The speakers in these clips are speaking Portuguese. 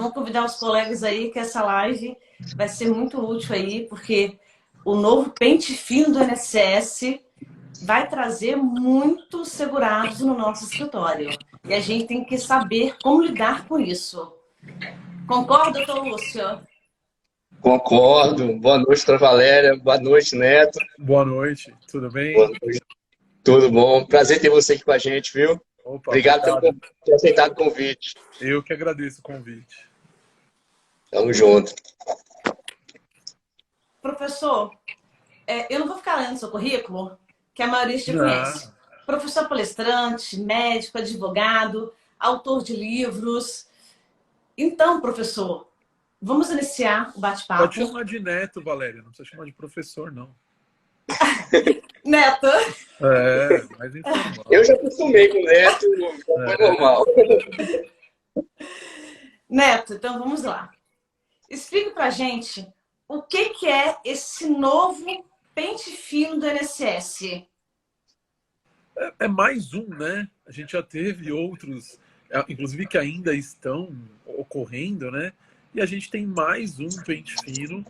Vamos convidar os colegas aí que essa live vai ser muito útil aí, porque o novo pente fino do INSS vai trazer muitos segurados no nosso escritório. E a gente tem que saber como lidar com isso. Concorda, doutor Lúcio? Concordo. Boa noite, doutora Valéria. Boa noite, Neto. Boa noite, tudo bem? Boa noite. Tudo bom? Prazer ter você aqui com a gente, viu? Opa, Obrigado por ter aceitado o convite. Eu que agradeço o convite. Tamo junto. Professor, eu não vou ficar lendo seu currículo, que a maioria já conhece. Professor palestrante, médico, advogado, autor de livros. Então, professor, vamos iniciar o bate-papo. Pode chamar de Neto, Valéria, não precisa chamar de professor, não. Neto. Mas informal. Eu já acostumei com o Neto, foi normal. Neto, então vamos lá. Explique pra gente o que é esse novo pente fino do INSS. É mais um, né? A gente já teve outros, inclusive que ainda estão ocorrendo, né? E a gente tem mais um pente fino.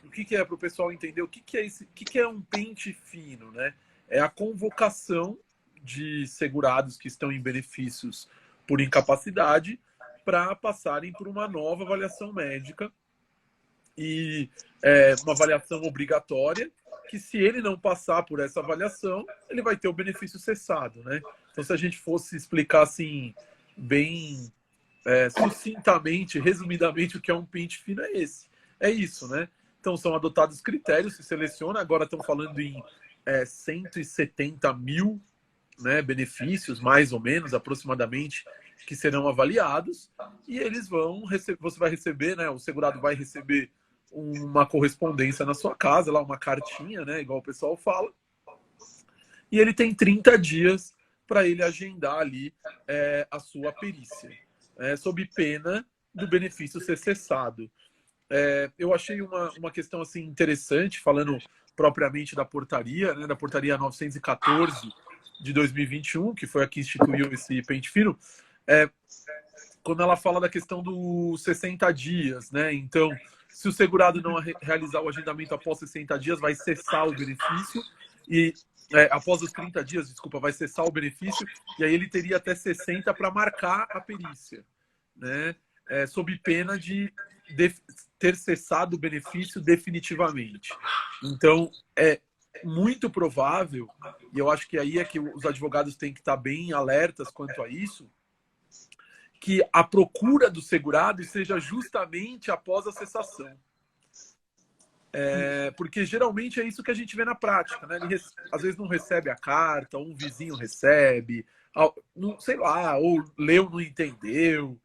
O que é para o pessoal entender o que é esse? O que é um pente fino, né? É a convocação de segurados que estão em benefícios por incapacidade para passarem por uma nova avaliação médica e uma avaliação obrigatória que, se ele não passar por essa avaliação, ele vai ter o benefício cessado, né? Então, se a gente fosse explicar assim bem sucintamente, resumidamente, o que é um pente fino é isso, né? Então, são adotados critérios, se seleciona, agora estão falando em 170 mil, né, benefícios, mais ou menos, aproximadamente, que serão avaliados, e eles vão receber, você vai receber, né, o segurado vai receber uma correspondência na sua casa, lá uma cartinha, né, igual o pessoal fala, e ele tem 30 dias para ele agendar ali a sua perícia, sob pena do benefício ser cessado. Eu achei uma questão assim interessante, falando propriamente da portaria, né, da portaria 914 de 2021, que foi a que instituiu esse pente fino, quando ela fala da questão dos 60 dias, né? Então, se o segurado não realizar o agendamento após 60 dias, vai cessar o benefício, e após os 30 dias, desculpa, vai cessar o benefício, e aí ele teria até 60 para marcar a perícia, né? Sob pena de ter cessado o benefício definitivamente. Então, é muito provável, e eu acho que aí é que os advogados têm que estar bem alertas quanto a isso, que a procura do segurado seja justamente após a cessação. Porque geralmente é isso que a gente vê na prática, né? Ele às vezes não recebe a carta, um vizinho recebe, sei lá, ou leu, não entendeu.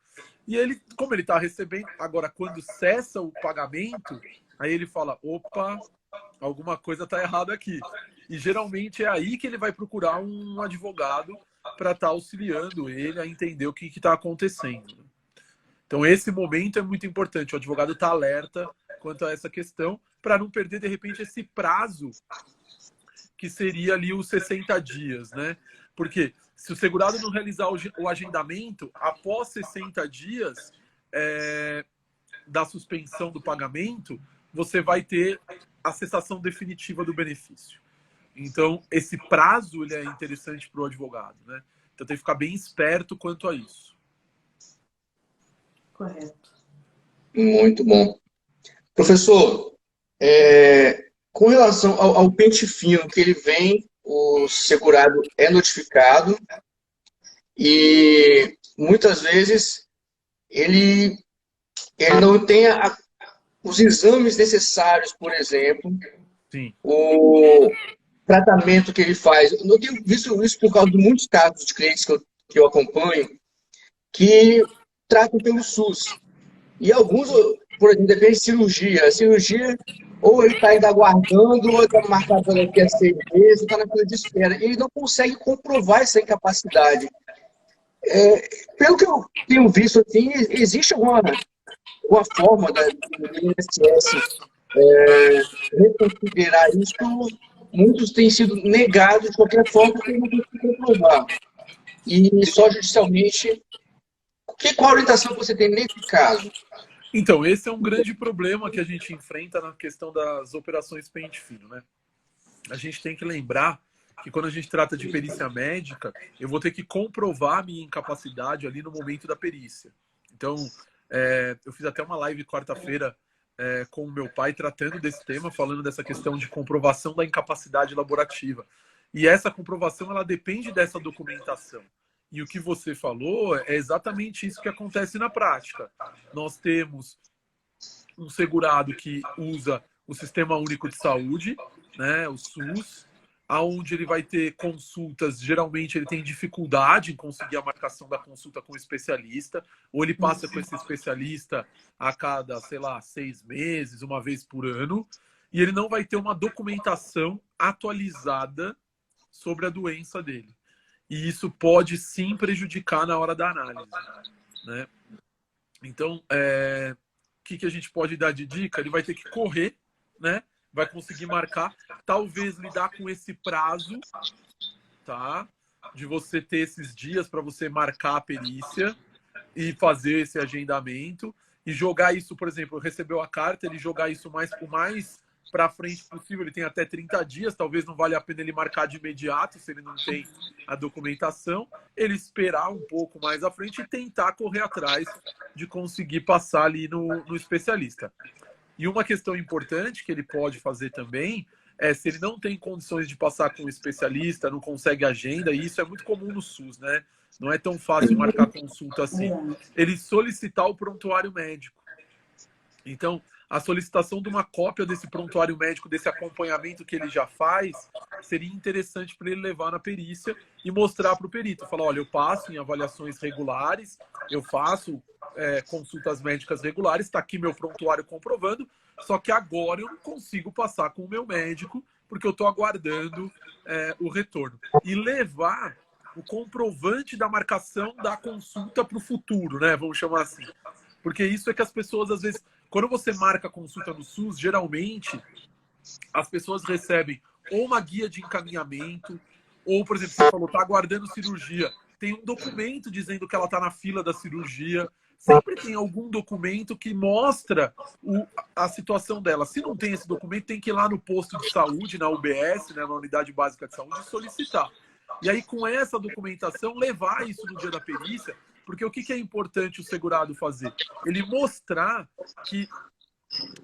E ele, como ele está recebendo, agora quando cessa o pagamento, aí ele fala, opa, alguma coisa está errada aqui. E geralmente é aí que ele vai procurar um advogado para estar auxiliando ele a entender o que está acontecendo. Então esse momento é muito importante, o advogado está alerta quanto a essa questão, para não perder de repente esse prazo que seria ali os 60 dias, né? Porque se o segurado não realizar o agendamento, após 60 dias da suspensão do pagamento, você vai ter a cessação definitiva do benefício. Então, esse prazo ele é interessante para o advogado, né? Então, tem que ficar bem esperto quanto a isso. Correto. Muito bom. Professor, com relação ao pente fino que ele vem, o segurado é notificado e muitas vezes ele não tem os exames necessários, por exemplo, Sim. o tratamento que ele faz. Eu tenho visto isso por causa de muitos casos de clientes que eu acompanho que tratam pelo SUS. E alguns, por exemplo, depende de cirurgia. A cirurgia, ou ele está ainda aguardando, ou está marcado daqui a 6 meses, ou está na fila de espera. Ele não consegue comprovar essa incapacidade. Pelo que eu tenho visto, assim, existe alguma forma do INSS reconsiderar isso? Muitos têm sido negados de qualquer forma porque não conseguem comprovar. E só judicialmente Qual a orientação que você tem nesse caso? Então, esse é um grande problema que a gente enfrenta na questão das operações pente fino, né? A gente tem que lembrar que quando a gente trata de perícia médica, eu vou ter que comprovar a minha incapacidade ali no momento da perícia. Então, eu fiz até uma live quarta-feira com o meu pai tratando desse tema, falando dessa questão de comprovação da incapacidade laborativa. E essa comprovação, ela depende dessa documentação. E o que você falou é exatamente isso que acontece na prática. Nós temos um segurado que usa o Sistema Único de Saúde, né, o SUS, onde ele vai ter consultas, geralmente ele tem dificuldade em conseguir a marcação da consulta com o especialista, ou ele passa com esse especialista a cada, sei lá, 6 meses, uma vez por ano, e ele não vai ter uma documentação atualizada sobre a doença dele. E isso pode sim prejudicar na hora da análise, né? Então, o que a gente pode dar de dica? Ele vai ter que correr, né? Vai conseguir marcar, talvez lidar com esse prazo, tá? De você ter esses dias para você marcar a perícia e fazer esse agendamento e jogar isso, por exemplo, recebeu a carta, ele jogar isso o mais para frente possível, ele tem até 30 dias, talvez não valha a pena ele marcar de imediato, se ele não tem a documentação, ele esperar um pouco mais à frente e tentar correr atrás de conseguir passar ali no especialista. E uma questão importante que ele pode fazer também é, se ele não tem condições de passar com um especialista, não consegue agenda, e isso é muito comum no SUS, né? Não é tão fácil marcar consulta assim. Ele solicitar o prontuário médico. Então, a solicitação de uma cópia desse prontuário médico, desse acompanhamento que ele já faz, seria interessante para ele levar na perícia e mostrar para o perito. Falar, olha, eu passo em avaliações regulares, eu faço consultas médicas regulares, está aqui meu prontuário comprovando, só que agora eu não consigo passar com o meu médico porque eu estou aguardando o retorno. E levar o comprovante da marcação da consulta para o futuro, né? Vamos chamar assim. Porque isso é que as pessoas, às vezes, quando você marca a consulta no SUS, geralmente as pessoas recebem ou uma guia de encaminhamento, ou, por exemplo, você falou, está aguardando cirurgia, tem um documento dizendo que ela está na fila da cirurgia, sempre tem algum documento que mostra a situação dela. Se não tem esse documento, tem que ir lá no posto de saúde, na UBS, né, na Unidade Básica de Saúde, e solicitar. E aí, com essa documentação, levar isso no dia da perícia, porque o que é importante o segurado fazer? Ele mostrar que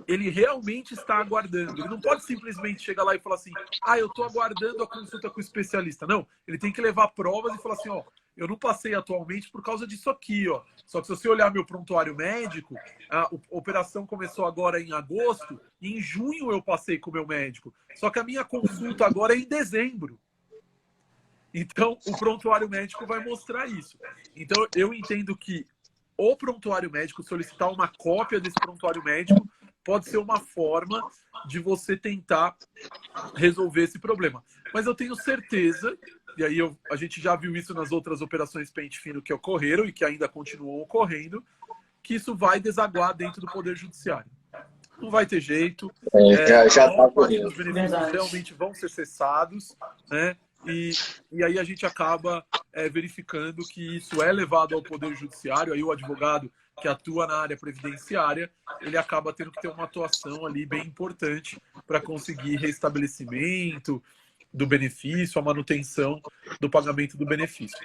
ele realmente está aguardando. Ele não pode simplesmente chegar lá e falar assim, eu estou aguardando a consulta com o especialista. Não, ele tem que levar provas e falar assim, eu não passei atualmente por causa disso aqui, ó. Só que se você olhar meu prontuário médico, a operação começou agora em agosto, e em junho eu passei com o meu médico. Só que a minha consulta agora é em dezembro. Então, o prontuário médico vai mostrar isso. Então, eu entendo que o prontuário médico, solicitar uma cópia desse prontuário médico, pode ser uma forma de você tentar resolver esse problema. Mas eu tenho certeza, e aí a gente já viu isso nas outras operações pente fino que ocorreram e que ainda continuam ocorrendo, que isso vai desaguar dentro do Poder Judiciário. Não vai ter jeito. Já está ocorrendo. Os benefícios realmente vão ser cessados, né? E aí a gente acaba verificando que isso é levado ao Poder Judiciário, aí o advogado que atua na área previdenciária, ele acaba tendo que ter uma atuação ali bem importante para conseguir restabelecimento do benefício, a manutenção do pagamento do benefício.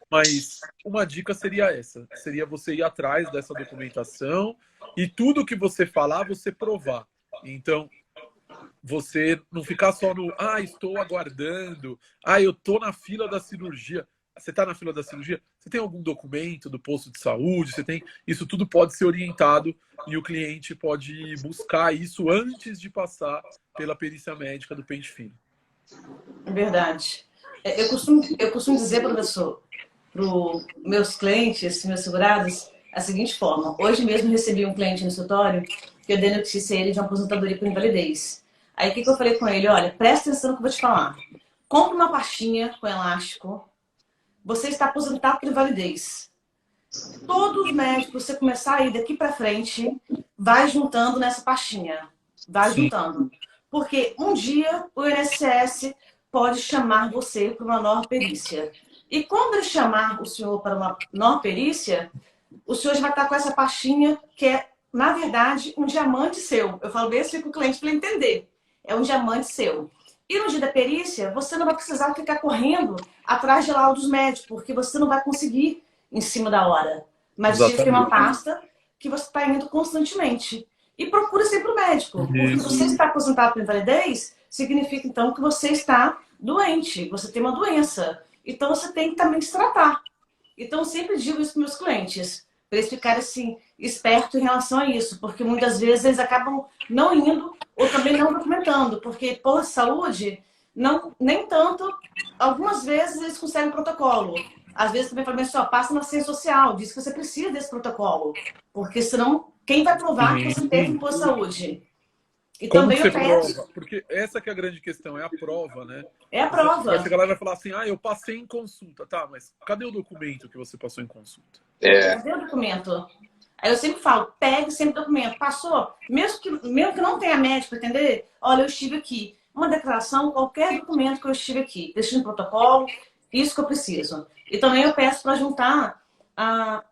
Mas uma dica seria essa, seria você ir atrás dessa documentação e tudo que você falar, você provar. Então, você não ficar só no, estou aguardando, eu estou na fila da cirurgia. Você está na fila da cirurgia? Você tem algum documento do posto de saúde? Você tem? Isso tudo pode ser orientado e o cliente pode buscar isso antes de passar pela perícia médica do pente fino. Verdade. Eu costumo dizer, professor, para os meus clientes, meus segurados, a seguinte forma. Hoje mesmo recebi um cliente no escritório que eu dei notícia a ele de uma aposentadoria por invalidez. Aí o que eu falei com ele? Olha, presta atenção no que eu vou te falar. Compre uma pastinha com elástico. Você está aposentado por invalidez. Todos os médicos, você começar a ir daqui para frente, vai juntando nessa pastinha. Vai juntando. Porque um dia o INSS pode chamar você para uma nova perícia. E quando ele chamar o senhor para uma nova perícia, o senhor já vai estar com essa pastinha que é, na verdade, um diamante seu. Eu falo bem assim com o cliente para ele entender. É um diamante seu. E no dia da perícia, você não vai precisar ficar correndo atrás de laudos médicos, porque você não vai conseguir em cima da hora. Mas você tem uma Exatamente. pasta que você está indo constantemente. E procure sempre o médico. Porque Isso. você está aposentado por invalidez, significa então que você está doente, você tem uma doença. Então você tem que também se tratar. Então eu sempre digo isso para meus clientes, para eles ficarem assim, espertos em relação a isso, porque muitas vezes eles acabam não indo ou também não documentando, porque por saúde, não, nem tanto, algumas vezes eles conseguem protocolo. Às vezes também falam assim, ó, passa na ciência social, diz que você precisa desse protocolo, porque senão quem vai provar que você teve um posto de saúde? E Como que também você eu peço, prova? Porque essa que é a grande questão, é a prova, né? é a Você vai prova. chegar lá e vai falar assim, ah, eu passei em consulta. Tá, mas cadê o documento que você passou em consulta? É, Cadê o documento? Aí eu sempre falo, pegue sempre o documento. Passou, mesmo que não tenha médico para entender, olha, eu estive aqui. Uma declaração, qualquer documento que eu estive aqui. Deixa no protocolo, isso que eu preciso. E também eu peço para juntar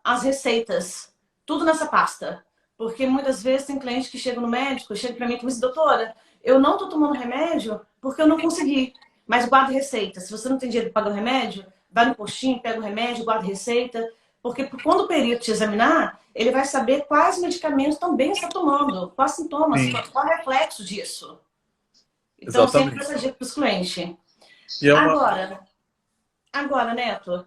as receitas, tudo nessa pasta. Porque muitas vezes tem cliente que chega no médico, chega para mim e diz, doutora, eu não estou tomando remédio porque eu não consegui. Mas guarda receita. Se você não tem dinheiro para pagar o remédio, vai no postinho, pega o remédio, guarda receita. Porque quando o perito te examinar, ele vai saber quais medicamentos também está tomando, quais sintomas, Sim, qual é o reflexo disso. Então, eu sempre dou exatamente. essa dica para os clientes. E é uma. Agora, Neto,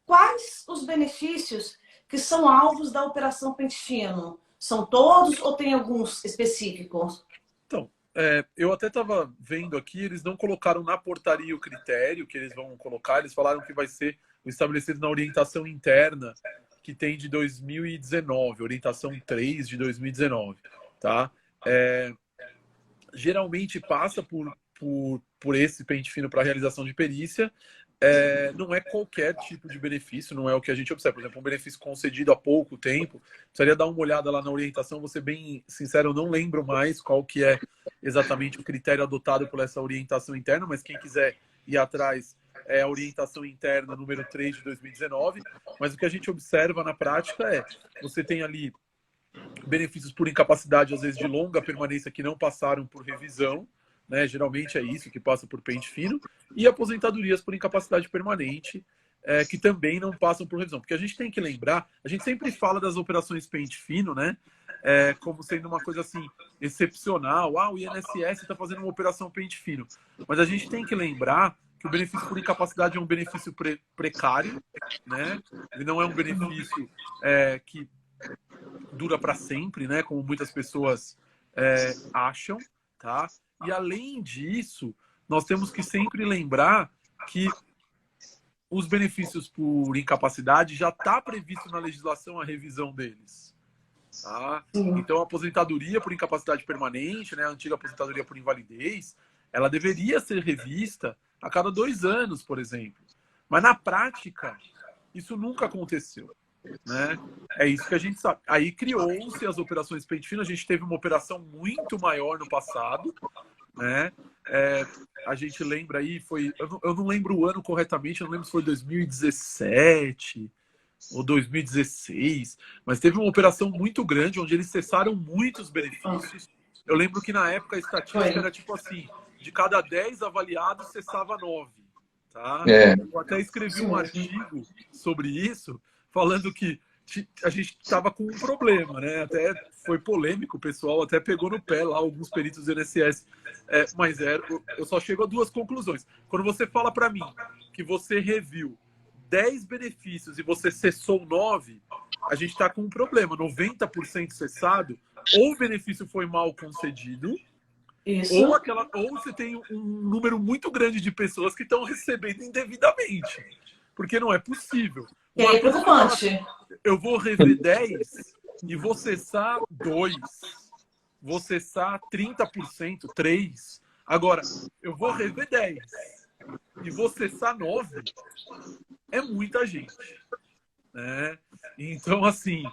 quais os benefícios que são alvos da Operação Pente Fino? São todos ou tem alguns específicos? Então, eu até estava vendo aqui, eles não colocaram na portaria o critério que eles vão colocar, eles falaram que vai ser estabelecido na orientação interna que tem de 2019, orientação 3 de 2019, tá? Geralmente passa por esse pente fino para realização de perícia. Não é qualquer tipo de benefício, não é o que a gente observa. Por exemplo, um benefício concedido há pouco tempo, precisaria dar uma olhada lá na orientação, vou ser bem sincero, eu não lembro mais qual que é exatamente o critério adotado por essa orientação interna, mas quem quiser ir atrás é a orientação interna número 3 de 2019, mas o que a gente observa na prática você tem ali benefícios por incapacidade, às vezes de longa permanência, que não passaram por revisão, né? Geralmente é isso que passa por pente fino, e aposentadorias por incapacidade permanente, que também não passam por revisão. Porque a gente tem que lembrar, a gente sempre fala das operações pente fino, né? Como sendo uma coisa assim, excepcional. Ah, o INSS está fazendo uma operação pente fino. Mas a gente tem que lembrar que o benefício por incapacidade é um benefício precário, né? Ele não é um benefício que dura para sempre, né? Como muitas pessoas acham, tá? E além disso, nós temos que sempre lembrar que os benefícios por incapacidade já está previsto na legislação a revisão deles. Tá? Então, a aposentadoria por incapacidade permanente, né, a antiga aposentadoria por invalidez, ela deveria ser revista a cada 2 anos, por exemplo. Mas, na prática, isso nunca aconteceu. Né? É isso que a gente sabe. Aí criou-se as operações pente fino. A gente teve uma operação muito maior no passado, né? A gente lembra aí, eu não lembro o ano corretamente, eu não lembro se foi 2017 ou 2016, mas teve uma operação muito grande onde eles cessaram muitos benefícios. Eu lembro que na época a estatística era tipo assim, de cada 10 avaliados cessava 9, tá? Eu até escrevi um artigo sobre isso, falando que a gente estava com um problema, né? Até foi polêmico, o pessoal até pegou no pé lá, alguns peritos do INSS. Mas eu só chego a 2 conclusões. Quando você fala para mim que você reviu 10 benefícios e você cessou 9, a gente está com um problema. 90% cessado, ou o benefício foi mal concedido, ou você tem um número muito grande de pessoas que estão recebendo indevidamente. Porque não é possível. É preocupante. Eu vou rever 10 e vou cessar 2. Vou cessar 30%, 3. Agora, eu vou rever 10 e vou cessar 9. É muita gente. Né? Então, assim,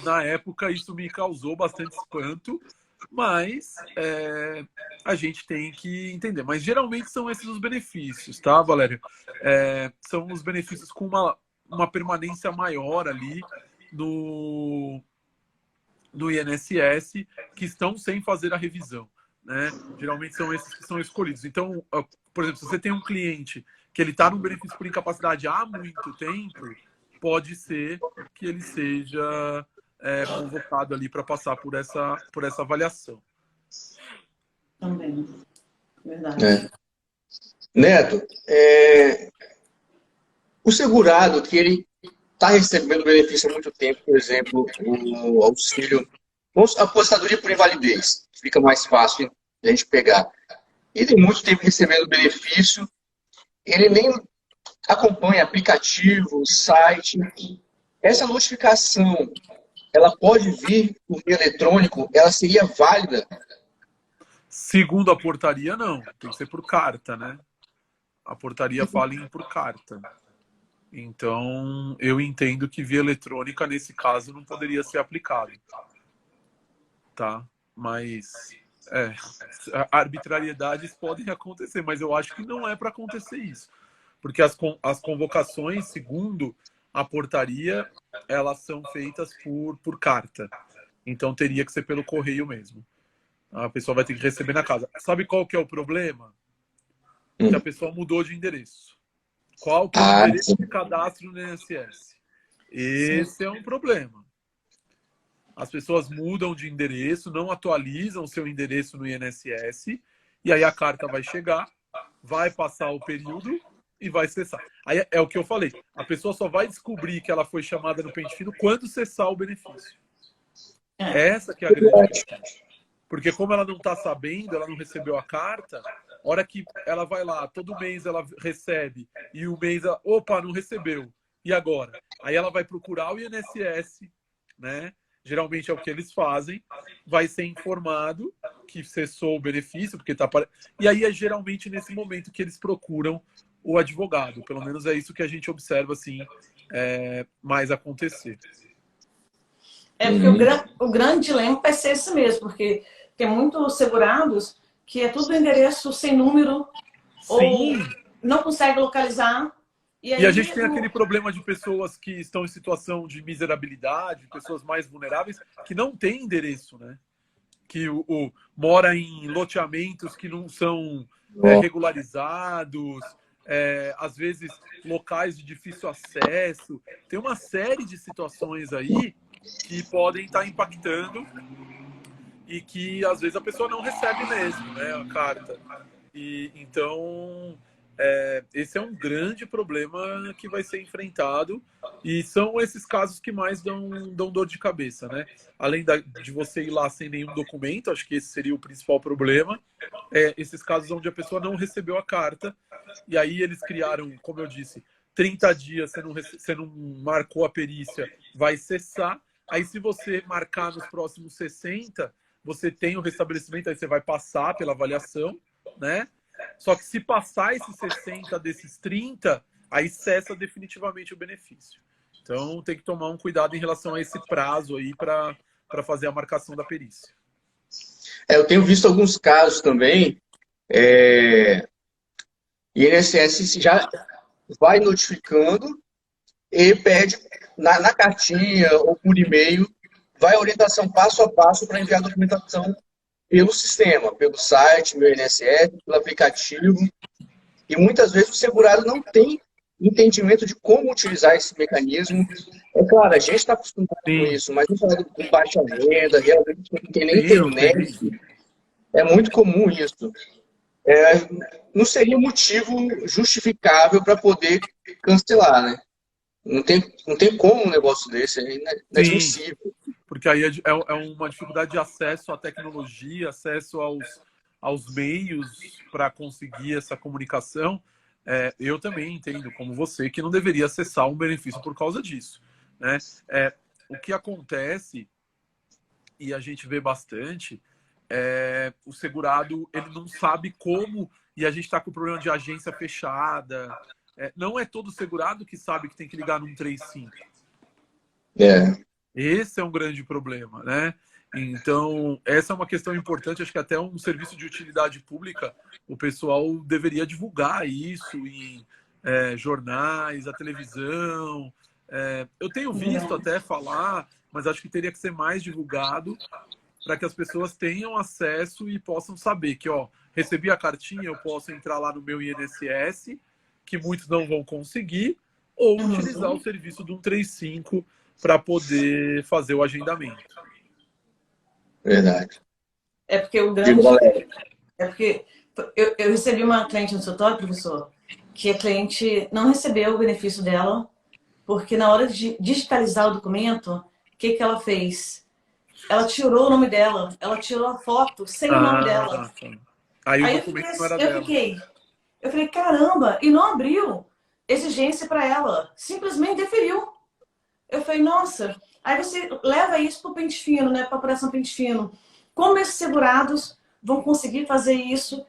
na época, isso me causou bastante espanto, mas a gente tem que entender. Mas geralmente são esses os benefícios, tá, Valério? São os benefícios com uma permanência maior ali no INSS, que estão sem fazer a revisão, né? Geralmente são esses que são escolhidos. Então, por exemplo, se você tem um cliente que ele está no benefício por incapacidade há muito tempo, pode ser que ele seja convocado ali para passar por essa avaliação. Também, verdade. Neto, o segurado que ele está recebendo benefício há muito tempo, por exemplo, o auxílio, a aposentadoria por invalidez, fica mais fácil de a gente pegar. E tem muito tempo recebendo benefício, ele nem acompanha aplicativo, site. Essa notificação, ela pode vir por meio eletrônico, ela seria válida? Segundo a portaria, não. Tem que ser por carta, né? A portaria fala em por carta. Então, eu entendo que via eletrônica, nesse caso, não poderia ser aplicado. Tá? Mas, arbitrariedades podem acontecer, mas eu acho que não é para acontecer isso. Porque as convocações, segundo a portaria, elas são feitas por carta. Então, teria que ser pelo correio mesmo. A pessoa vai ter que receber na casa. Sabe qual que é o problema? Que a pessoa mudou de endereço. Qual que é o endereço de cadastro no INSS? Esse é um problema. As pessoas mudam de endereço, não atualizam o seu endereço no INSS, e aí a carta vai chegar, vai passar o período e vai cessar. Aí é o que eu falei. A pessoa só vai descobrir que ela foi chamada no pente fino quando cessar o benefício. Essa que é a grande questão. Porque como ela não está sabendo, ela não recebeu a carta, a hora que ela vai lá, todo mês ela recebe, e o mês, opa, não recebeu. E agora? Aí ela vai procurar o INSS, né? Geralmente é o que eles fazem, vai ser informado que cessou o benefício, porque tá. E aí é geralmente nesse momento que eles procuram o advogado. Pelo menos é isso que a gente observa, assim, mais acontecer. Porque o grande dilema vai ser esse mesmo, porque tem muitos segurados que é tudo endereço sem número, Sim. ou não consegue localizar. E a gente tem aquele problema de pessoas que estão em situação de miserabilidade, pessoas mais vulneráveis, que não têm endereço, né? Que mora em loteamentos que não são regularizados, às vezes locais de difícil acesso. Tem uma série de situações aí que podem estar impactando e que às vezes a pessoa não recebe mesmo, né, a carta. E então esse é um grande problema que vai ser enfrentado, e são esses casos que mais dão dor de cabeça, né? Além de você ir lá sem nenhum documento, acho que esse seria o principal problema, esses casos onde a pessoa não recebeu a carta, e aí eles criaram, como eu disse, 30 dias, você não marcou a perícia, vai cessar. Aí se você marcar nos próximos 60, você tem o restabelecimento, aí você vai passar pela avaliação, né? Só que se passar esses 60 desses 30, aí cessa definitivamente o benefício. Então tem que tomar um cuidado em relação a esse prazo aí para fazer a marcação da perícia. Eu tenho visto alguns casos também, INSS já vai notificando e pede na cartinha ou por e-mail, vai a orientação passo a passo para enviar a documentação pelo sistema, pelo site, meu INSS, pelo aplicativo. E muitas vezes o segurado não tem entendimento de como utilizar esse mecanismo. É claro, a gente está acostumado com isso, mas não falando com baixa renda, realmente não tem nem internet. É muito comum isso. Não seria motivo justificável para poder cancelar, né? Não tem como um negócio desse, é inadmissível. Porque aí é uma dificuldade de acesso à tecnologia, acesso aos meios para conseguir essa comunicação. Eu também entendo, como você, que não deveria acessar um benefício por causa disso, né? O que acontece, e a gente vê bastante, o segurado ele não sabe como, e a gente está com o problema de agência fechada. Não é todo segurado que sabe que tem que ligar no 135. Esse é um grande problema, né? Então, essa é uma questão importante. Acho que até um serviço de utilidade pública, o pessoal deveria divulgar isso em jornais, a televisão. Eu tenho visto até falar, mas acho que teria que ser mais divulgado para que as pessoas tenham acesso e possam saber que, ó, recebi a cartinha, eu posso entrar lá no meu INSS, que muitos não vão conseguir, ou utilizar o serviço do 135 para poder fazer o agendamento. Verdade. É porque o grande... É porque eu recebi uma cliente no escritório, professor, que a cliente não recebeu o benefício dela, porque na hora de digitalizar o documento, o que ela fez? Ela tirou o nome dela, ela tirou a foto sem o nome dela. Aí o documento não era dela. Eu falei, caramba, e não abriu exigência para ela, simplesmente deferiu. Eu falei, nossa, aí você leva isso para o pente fino, né, para a operação pente fino. Como esses segurados vão conseguir fazer isso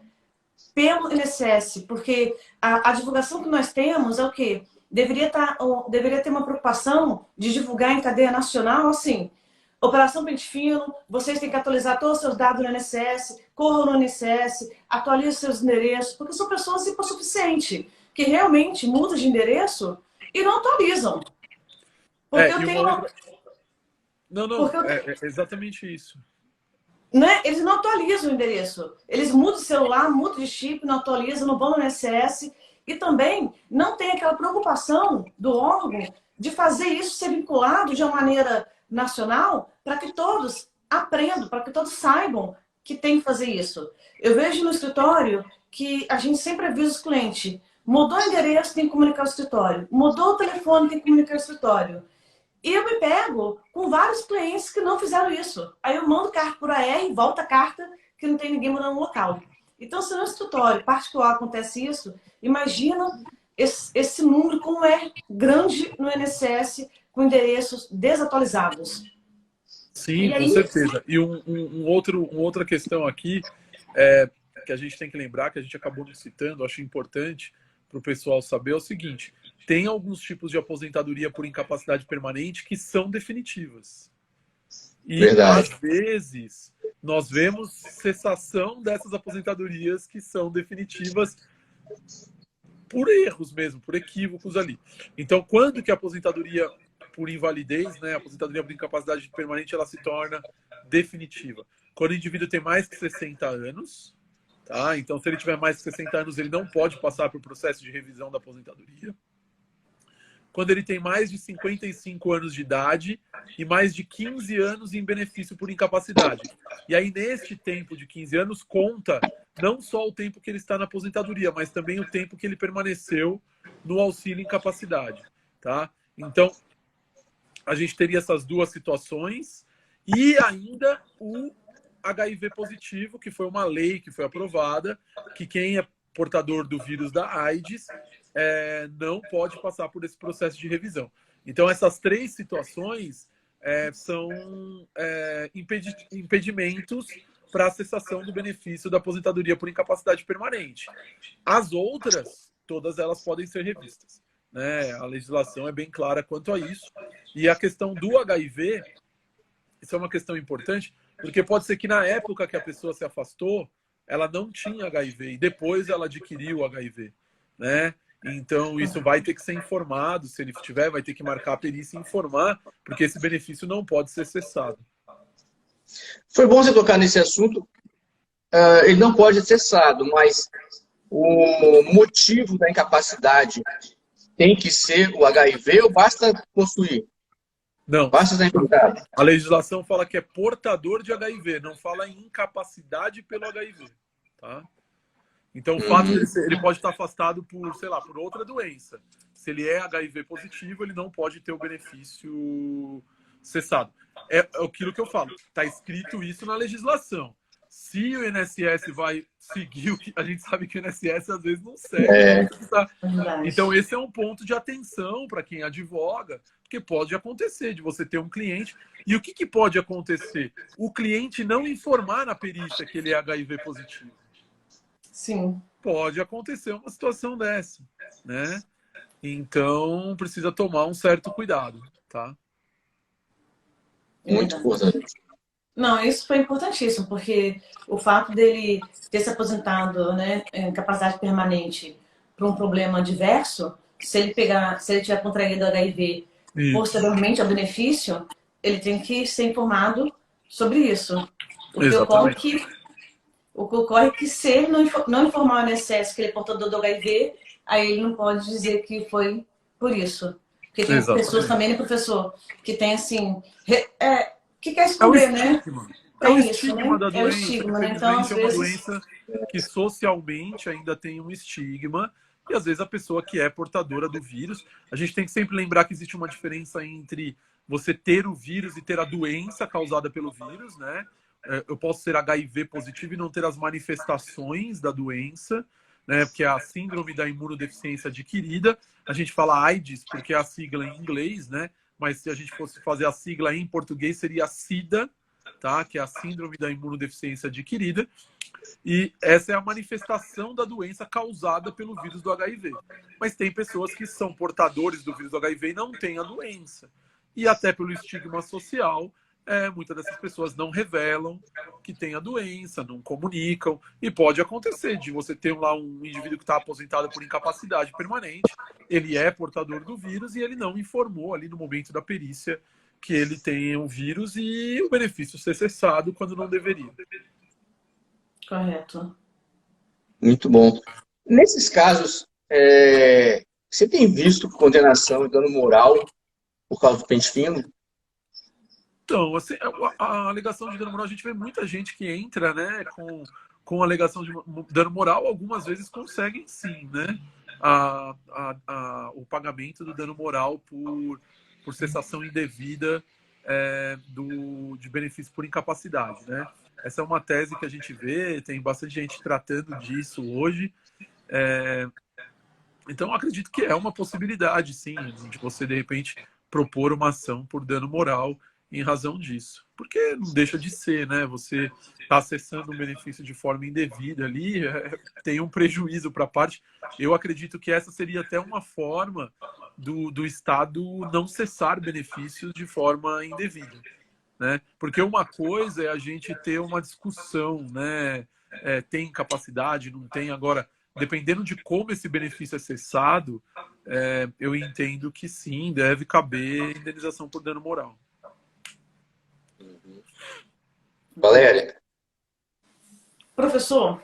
pelo INSS? Porque a divulgação que nós temos é o quê? Deveria ter uma preocupação de divulgar em cadeia nacional, assim, operação pente fino, vocês têm que atualizar todos os seus dados no INSS, corram no INSS, atualizem seus endereços, porque são pessoas hipossuficientes, que realmente mudam de endereço e não atualizam. Porque eu tenho uma... É exatamente isso. Né? Eles não atualizam o endereço. Eles mudam o celular, mudam de chip, não atualizam, não vão no INSS. E também não tem aquela preocupação do órgão de fazer isso ser vinculado de uma maneira nacional para que todos aprendam, para que todos saibam que tem que fazer isso. Eu vejo no escritório que a gente sempre avisa os clientes: mudou o endereço, tem que comunicar o escritório. Mudou o telefone, tem que comunicar o escritório. E eu me pego com vários clientes que não fizeram isso. Aí eu mando carta por AR e volta a carta que não tem ninguém morando no local. Então, se no escritório particular acontece isso, imagina esse número como é grande no INSS com endereços desatualizados. Sim, com certeza. E outra questão aqui que a gente tem que lembrar, que a gente acabou não citando, acho importante para o pessoal saber, é o seguinte: tem alguns tipos de aposentadoria por incapacidade permanente que são definitivas. E, às vezes, nós vemos cessação dessas aposentadorias que são definitivas por erros mesmo, por equívocos ali. Então, quando que a aposentadoria por invalidez, né, a aposentadoria por incapacidade permanente, ela se torna definitiva? Quando o indivíduo tem mais que 60 anos, tá? Então, se ele tiver mais que 60 anos, ele não pode passar por processo de revisão da aposentadoria. Quando ele tem mais de 55 anos de idade e mais de 15 anos em benefício por incapacidade. E aí, neste tempo de 15 anos, conta não só o tempo que ele está na aposentadoria, mas também o tempo que ele permaneceu no auxílio incapacidade, tá? Então, a gente teria essas duas situações e ainda o HIV positivo, que foi uma lei que foi aprovada, que quem é portador do vírus da AIDS não pode passar por esse processo de revisão. Então, essas três situações são impedimentos para a cessação do benefício da aposentadoria por incapacidade permanente. As outras, todas elas podem ser revistas, né? A legislação é bem clara quanto a isso. E a questão do HIV, isso é uma questão importante, porque pode ser que na época que a pessoa se afastou, ela não tinha HIV e depois ela adquiriu o HIV, né? Então, isso vai ter que ser informado, se ele tiver, vai ter que marcar a perícia e informar, porque esse benefício não pode ser cessado. Foi bom você tocar nesse assunto. Ele não pode ser cessado, mas o motivo da incapacidade tem que ser o HIV ou basta possuir? Não. Basta estar infectado. A legislação fala que é portador de HIV, não fala em incapacidade pelo HIV, tá? Então, o fato de ele pode estar afastado por, sei lá, por outra doença. Se ele é HIV positivo, ele não pode ter o benefício cessado. É aquilo que eu falo. Está escrito isso na legislação. Se o INSS vai seguir o que... A gente sabe que o INSS às vezes não segue. Então, esse é um ponto de atenção para quem advoga, porque pode acontecer de você ter um cliente. E o que pode acontecer? O cliente não informar na perícia que ele é HIV positivo. Sim. Pode acontecer uma situação dessa, né? Então, precisa tomar um certo cuidado, tá? Muito importante. Não, isso foi importantíssimo, porque o fato dele ter se aposentado, né, em capacidade permanente para um problema adverso, se ele tiver contraído HIV Isso. posteriormente ao benefício, ele tem que ser informado sobre isso. Porque Exatamente. o que ocorre é que se ele não informar o INSS que ele é portador do HIV, aí ele não pode dizer que foi por isso. Porque tem pessoas também, né, professor, que tem assim, que quer esconder, né? É o Isso, estigma né? da doença. É o estigma, né? Então, às Infelizmente, é uma vezes... doença que socialmente ainda tem um estigma. E às vezes a pessoa que é portadora do vírus, a gente tem que sempre lembrar que existe uma diferença entre você ter o vírus e ter a doença causada pelo vírus, né? Eu posso ser HIV positivo e não ter as manifestações da doença, né? Porque é a síndrome da imunodeficiência adquirida. A gente fala AIDS porque é a sigla em inglês, né? Mas se a gente fosse fazer a sigla em português, seria SIDA, tá? Que é a síndrome da imunodeficiência adquirida. E essa é a manifestação da doença causada pelo vírus do HIV. Mas tem pessoas que são portadores do vírus do HIV e não têm a doença. E até pelo estigma social, muitas dessas pessoas não revelam que tem a doença, não comunicam. E pode acontecer de você ter lá um indivíduo que está aposentado por incapacidade permanente, ele é portador do vírus e ele não informou ali no momento da perícia que ele tem o vírus e o benefício ser cessado quando não deveria. Correto. Muito bom. Nesses casos, você tem visto condenação e dano moral por causa do pente fino? Então, assim, a alegação de dano moral, a gente vê muita gente que entra, né, com alegação de dano moral, algumas vezes conseguem sim, né, o pagamento do dano moral por cessação indevida de benefício por incapacidade, né. Essa é uma tese que a gente vê, tem bastante gente tratando disso hoje. Então, eu acredito que é uma possibilidade, sim, de você, de repente, propor uma ação por dano moral em razão disso. Porque não deixa de ser, né? Você está acessando um benefício de forma indevida ali, tem um prejuízo para a parte. Eu acredito que essa seria até uma forma do Estado não cessar benefícios de forma indevida. Né? Porque uma coisa é a gente ter uma discussão, né? Tem capacidade, não tem. Agora, dependendo de como esse benefício é cessado, eu entendo que sim, deve caber indenização por dano moral. Valéria? Professor,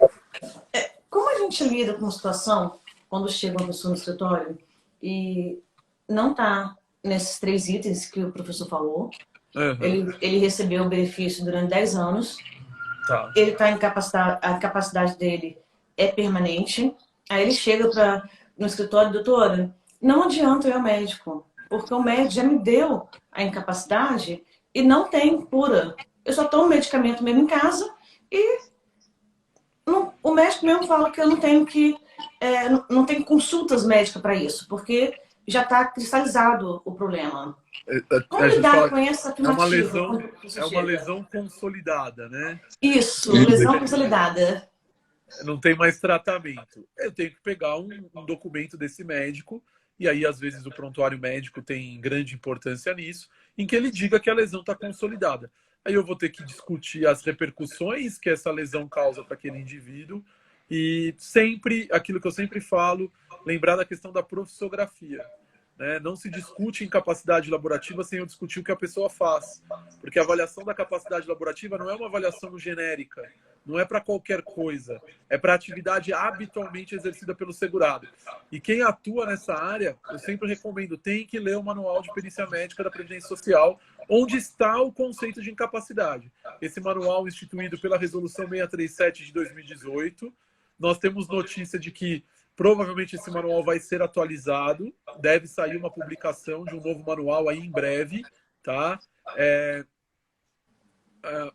como a gente lida com a situação quando chega uma pessoa no escritório e não está nesses 3 itens que o professor falou? Uhum. Ele recebeu o benefício durante 10 anos. Tá. Ele está incapacitado, a incapacidade dele é permanente. Aí ele chega no escritório, doutora, não adianta eu ir ao médico, porque o médico já me deu a incapacidade e não tem cura. Eu só tomo medicamento mesmo em casa e o médico mesmo fala que eu não tenho não tenho consultas médicas para isso, porque já está cristalizado o problema. Como lidar com essa afirmativa? É uma lesão consolidada, né? Isso, lesão consolidada. Não tem mais tratamento. Eu tenho que pegar um documento desse médico, e aí, às vezes, o prontuário médico tem grande importância nisso, em que ele diga que a lesão está consolidada. Aí eu vou ter que discutir as repercussões que essa lesão causa para aquele indivíduo, e sempre, aquilo que eu sempre falo, lembrar da questão da profissografia. Né? Não se discute incapacidade laborativa sem eu discutir o que a pessoa faz. Porque a avaliação da capacidade laborativa não é uma avaliação genérica, não é para qualquer coisa, é para atividade habitualmente exercida pelo segurado. E quem atua nessa área, eu sempre recomendo, tem que ler o Manual de Perícia Médica da Previdência Social, onde está o conceito de incapacidade. Esse manual instituído pela Resolução 637 de 2018, nós temos notícia de que provavelmente esse manual vai ser atualizado, deve sair uma publicação de um novo manual aí em breve, tá?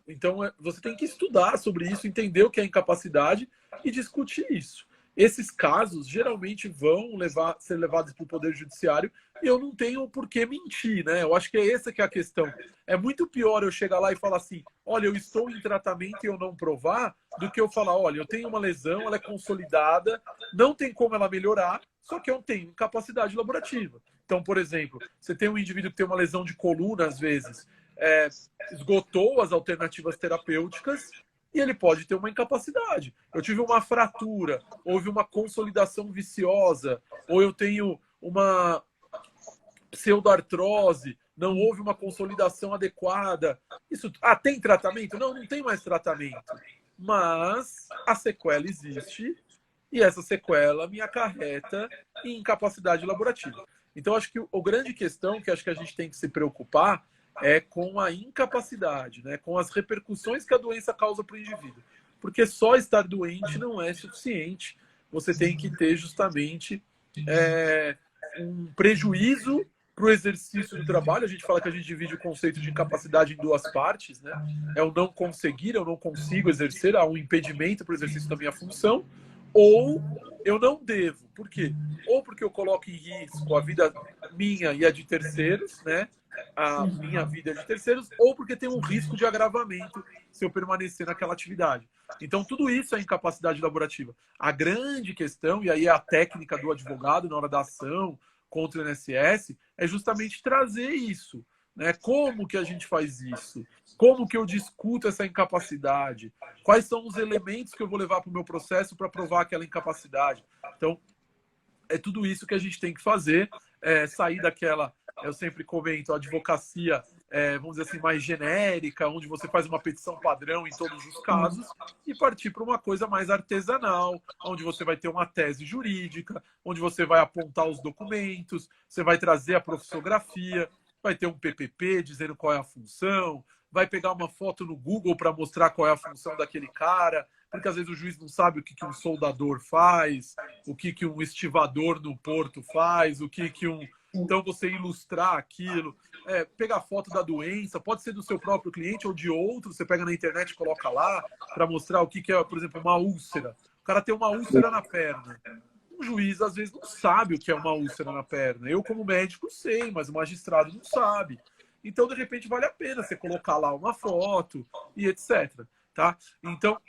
Então, você tem que estudar sobre isso, entender o que é incapacidade e discutir isso. Esses casos geralmente vão ser levados para o Poder Judiciário e eu não tenho por que mentir, né? Eu acho que é essa que é a questão. É muito pior eu chegar lá e falar assim, olha, eu estou em tratamento e eu não provar, do que eu falar, olha, eu tenho uma lesão, ela é consolidada, não tem como ela melhorar, só que eu tenho incapacidade laborativa. Então, por exemplo, você tem um indivíduo que tem uma lesão de coluna, às vezes, esgotou as alternativas terapêuticas e ele pode ter uma incapacidade. Eu tive uma fratura, houve uma consolidação viciosa, ou eu tenho uma pseudoartrose, não houve uma consolidação adequada. Isso, tem tratamento? Não, não tem mais tratamento. Mas a sequela existe e essa sequela me acarreta em incapacidade laborativa. Então, acho que a grande questão que acho que a gente tem que se preocupar é com a incapacidade, né? Com as repercussões que a doença causa para o indivíduo. Porque só estar doente não é suficiente. Você tem que ter justamente um prejuízo para o exercício do trabalho. A gente fala que a gente divide o conceito de incapacidade em duas partes, né? É o não conseguir, eu não consigo exercer, há um impedimento para o exercício da minha função, ou eu não devo. Por quê? Ou porque eu coloco em risco a vida minha e a de terceiros, né? A minha vida de terceiros, ou porque tem um risco de agravamento se eu permanecer naquela atividade. Então, tudo isso é incapacidade laborativa. A grande questão, e aí é a técnica do advogado na hora da ação contra o INSS, é justamente trazer isso, né? Como que a gente faz isso? Como que eu discuto essa incapacidade? Quais são os elementos que eu vou levar para o meu processo para provar aquela incapacidade? Então, é tudo isso que a gente tem que fazer, sair daquela, eu sempre comento, a advocacia, vamos dizer assim, mais genérica, onde você faz uma petição padrão em todos os casos, e partir para uma coisa mais artesanal, onde você vai ter uma tese jurídica, onde você vai apontar os documentos, você vai trazer a profissografia, vai ter um PPP dizendo qual é a função, vai pegar uma foto no Google para mostrar qual é a função daquele cara, porque às vezes o juiz não sabe o que um soldador faz, o que um estivador no porto faz, o que um... Então, você ilustrar aquilo, pegar foto da doença, pode ser do seu próprio cliente ou de outro, você pega na internet e coloca lá para mostrar o que é, por exemplo, uma úlcera. O cara tem uma úlcera na perna. O juiz, às vezes, não sabe o que é uma úlcera na perna. Eu, como médico, sei, mas o magistrado não sabe. Então, de repente, vale a pena você colocar lá uma foto e etc. Tá? Então,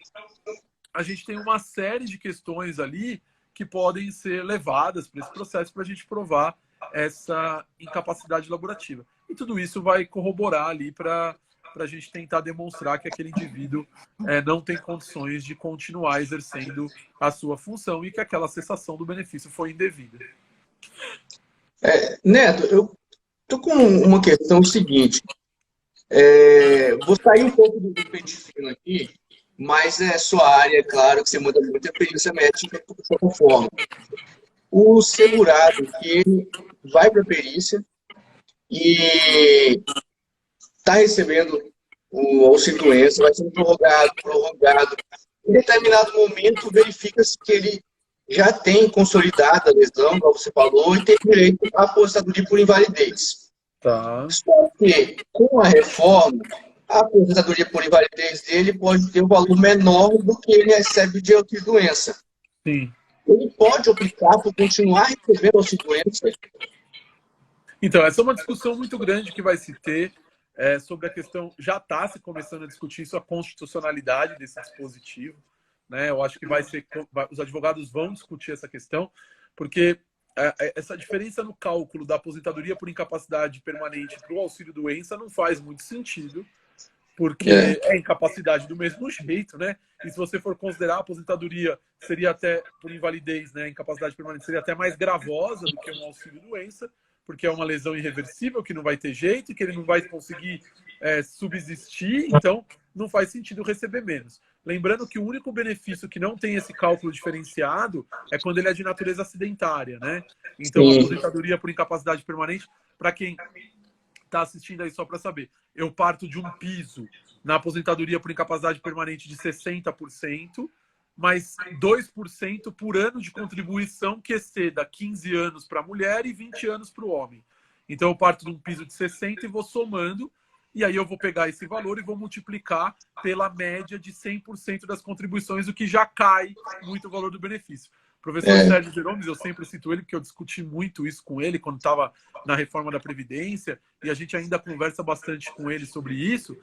a gente tem uma série de questões ali que podem ser levadas para esse processo para a gente provar essa incapacidade laborativa. E tudo isso vai corroborar ali para a gente tentar demonstrar que aquele indivíduo não tem condições de continuar exercendo a sua função e que aquela cessação do benefício foi indevida. Neto, eu estou com uma questão seguinte. Vou sair um pouco do pente fino aqui, mas é sua área, é claro, que você manda muita perícia médica conforme. O segurado, que ele vai para a perícia e está recebendo o auxílio-doença, vai sendo prorrogado. Em determinado momento, verifica-se que ele já tem consolidada a lesão, como você falou, e tem direito à aposentadoria por invalidez. Tá. Só que, com a reforma, a aposentadoria por invalidez dele pode ter um valor menor do que ele recebe de auxílio-doença. Sim. Ele pode optar por continuar recebendo auxílio-doença? Então, essa é uma discussão muito grande que vai se ter sobre a questão, já está se começando a discutir isso, a constitucionalidade desse dispositivo, né? Eu acho que os advogados vão discutir essa questão, porque essa diferença no cálculo da aposentadoria por incapacidade permanente para o auxílio-doença não faz muito sentido, porque é incapacidade do mesmo jeito, né? E se você for considerar a aposentadoria, seria até, por invalidez, né? A incapacidade permanente seria até mais gravosa do que um auxílio-doença, porque é uma lesão irreversível, que não vai ter jeito, que ele não vai conseguir subsistir, então não faz sentido receber menos. Lembrando que o único benefício que não tem esse cálculo diferenciado é quando ele é de natureza acidentária, né? Então, a aposentadoria por incapacidade permanente, para quem está assistindo aí só para saber, eu parto de um piso na aposentadoria por incapacidade permanente de 60%, mais 2% por ano de contribuição que exceda 15 anos para a mulher e 20 anos para o homem. Então, eu parto de um piso de 60 e vou somando, e aí eu vou pegar esse valor e vou multiplicar pela média de 100% das contribuições, o que já cai muito o valor do benefício. O professor Sérgio Geromes, eu sempre cito ele, porque eu discuti muito isso com ele quando estava na reforma da Previdência, e a gente ainda conversa bastante com ele sobre isso.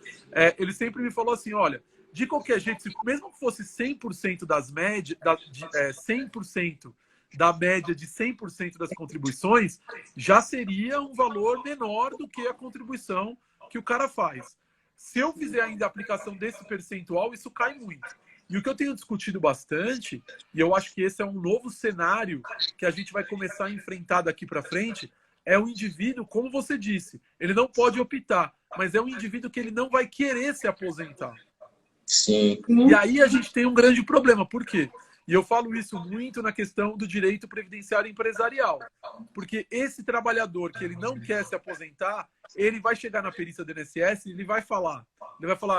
Ele sempre me falou assim, olha, de qualquer jeito, mesmo que fosse 100% das médias, 100% da média de 100% das contribuições, já seria um valor menor do que a contribuição que o cara faz. Se eu fizer ainda a aplicação desse percentual, isso cai muito. E o que eu tenho discutido bastante, e eu acho que esse é um novo cenário que a gente vai começar a enfrentar daqui para frente, é o indivíduo, como você disse, ele não pode optar, mas é um indivíduo que ele não vai querer se aposentar. Sim. E aí a gente tem um grande problema. Por quê? E eu falo isso muito na questão do direito previdenciário empresarial. Porque esse trabalhador que ele não quer se aposentar, ele vai chegar na perícia do INSS e ele vai falar,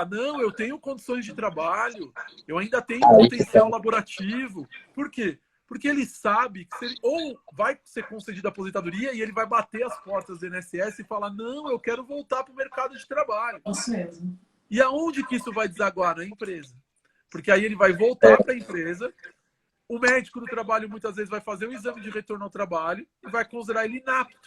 não, eu tenho condições de trabalho, eu ainda tenho potencial laborativo. Por quê? Porque ele sabe que se ele, ou vai ser concedida a aposentadoria e ele vai bater as portas do INSS e falar, não, eu quero voltar para o mercado de trabalho. Isso mesmo. E aonde que isso vai desaguar? Na empresa. Porque aí ele vai voltar para a empresa, o médico do trabalho muitas vezes vai fazer um exame de retorno ao trabalho e vai considerar ele inapto.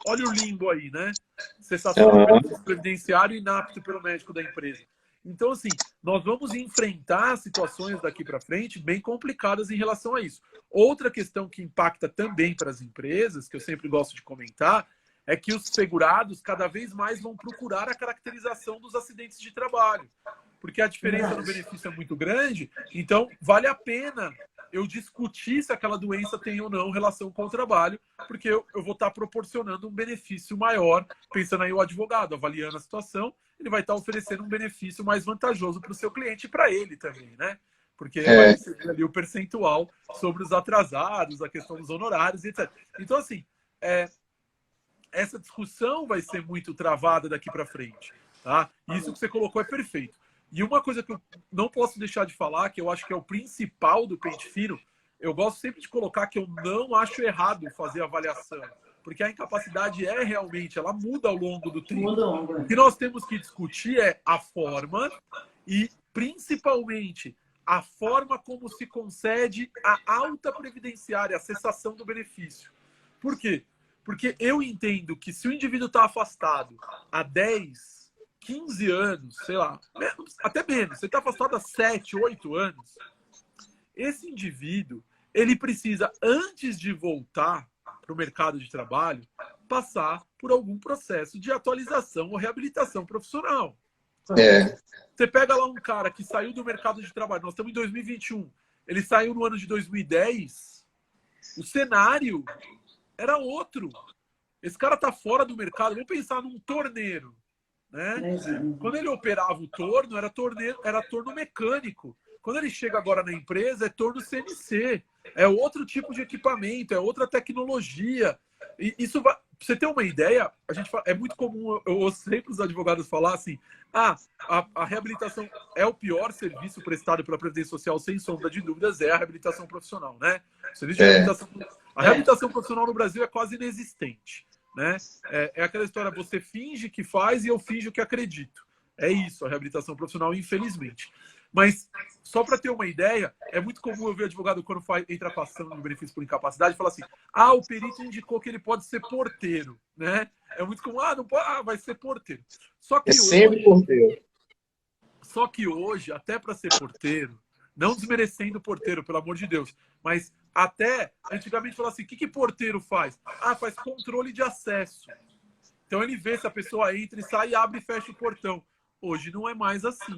Olha o limbo aí, né? Cessação do benefício previdenciário inapto pelo médico da empresa. Então, assim, nós vamos enfrentar situações daqui para frente bem complicadas em relação a isso. Outra questão que impacta também para as empresas, que eu sempre gosto de comentar, é que os segurados cada vez mais vão procurar a caracterização dos acidentes de trabalho. Porque a diferença no benefício é muito grande, então vale a pena eu discutir se aquela doença tem ou não relação com o trabalho, porque eu vou estar proporcionando um benefício maior, pensando aí o advogado, avaliando a situação, ele vai estar oferecendo um benefício mais vantajoso para o seu cliente e para ele também, né? Porque vai receber ali o percentual sobre os atrasados, a questão dos honorários, etc. Então, assim, essa discussão vai ser muito travada daqui para frente, tá? Isso que você colocou é perfeito. E uma coisa que eu não posso deixar de falar, que eu acho que é o principal do pente fino, eu gosto sempre de colocar que eu não acho errado fazer avaliação, porque a incapacidade realmente, ela muda ao longo do tempo. O que nós temos que discutir é a forma e, principalmente, a forma como se concede a alta previdenciária, a cessação do benefício. Por quê? Porque eu entendo que se o indivíduo está afastado há 10, 15 anos, sei lá, até menos, você está afastado há 7, 8 anos, esse indivíduo, ele precisa, antes de voltar para o mercado de trabalho, passar por algum processo de atualização ou reabilitação profissional. Você pega lá um cara que saiu do mercado de trabalho, nós estamos em 2021, ele saiu no ano de 2010, o cenário era outro. Esse cara está fora do mercado, vamos pensar num torneiro. Né? Quando ele operava o torno, era torno mecânico. Quando ele chega agora na empresa, é torno CNC. É outro tipo de equipamento, é outra tecnologia. E isso vai... Pra você ter uma ideia, é muito comum, eu ouço sempre os advogados falar assim, a reabilitação é o pior serviço prestado pela Previdência Social, sem sombra de dúvidas, é a reabilitação profissional, né? A reabilitação profissional no Brasil é quase inexistente. Né? É aquela história, você finge que faz e eu finjo que acredito. É isso, a reabilitação profissional, infelizmente. Mas, só para ter uma ideia, é muito comum eu ver advogado quando entra com ação de benefício por incapacidade, fala assim, o perito indicou que ele pode ser porteiro. Né? É muito comum, não pode, vai ser porteiro. Só que sempre porteiro. Só que hoje, até para ser porteiro, não desmerecendo o porteiro, pelo amor de Deus, mas até antigamente falava assim, o que porteiro faz? Faz controle de acesso. Então ele vê se a pessoa entra e sai, abre e fecha o portão. Hoje não é mais assim.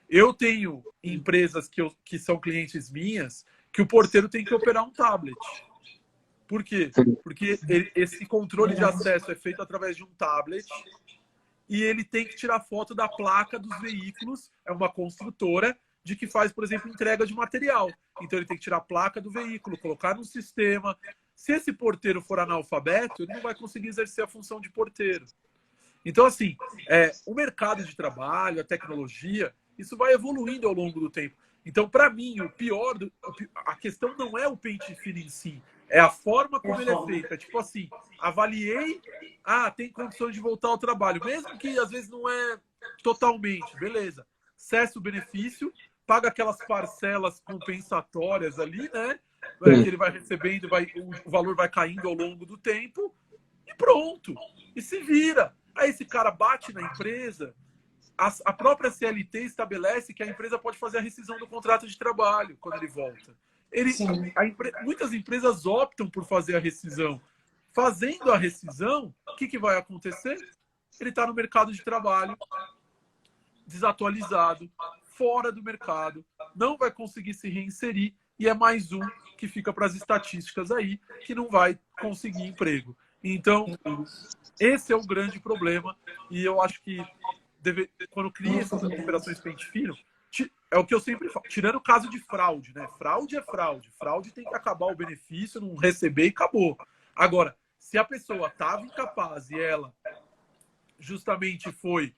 Eu tenho empresas que são clientes minhas que o porteiro tem que operar um tablet. Por quê? Porque esse controle de acesso é feito através de um tablet e ele tem que tirar foto da placa dos veículos, é uma construtora, de que faz, por exemplo, entrega de material. Então ele tem que tirar a placa do veículo, colocar no sistema. Se esse porteiro for analfabeto, ele não vai conseguir exercer a função de porteiro. Então, assim, o mercado de trabalho, a tecnologia, isso vai evoluindo ao longo do tempo. Então, para mim, a questão não é o pente fino em si, é a forma como ele é feito. É tipo assim, avaliei, tem condições de voltar ao trabalho, mesmo que às vezes não é totalmente, beleza. Cessa o benefício, paga aquelas parcelas compensatórias ali, né? Que ele vai recebendo, o valor vai caindo ao longo do tempo e pronto. E se vira. Aí esse cara bate na empresa, a própria CLT estabelece que a empresa pode fazer a rescisão do contrato de trabalho quando ele volta. Muitas empresas optam por fazer a rescisão. Fazendo a rescisão, o que vai acontecer? ele está no mercado de trabalho desatualizado, fora do mercado, não vai conseguir se reinserir e é mais um que fica para as estatísticas aí, que não vai conseguir emprego. Então, esse é o grande problema e eu acho que quando cria essas operações pente fino, é o que eu sempre falo, tirando o caso de fraude, né? Fraude é fraude. Fraude tem que acabar o benefício, não receber e acabou. Agora, se a pessoa estava incapaz e ela justamente foi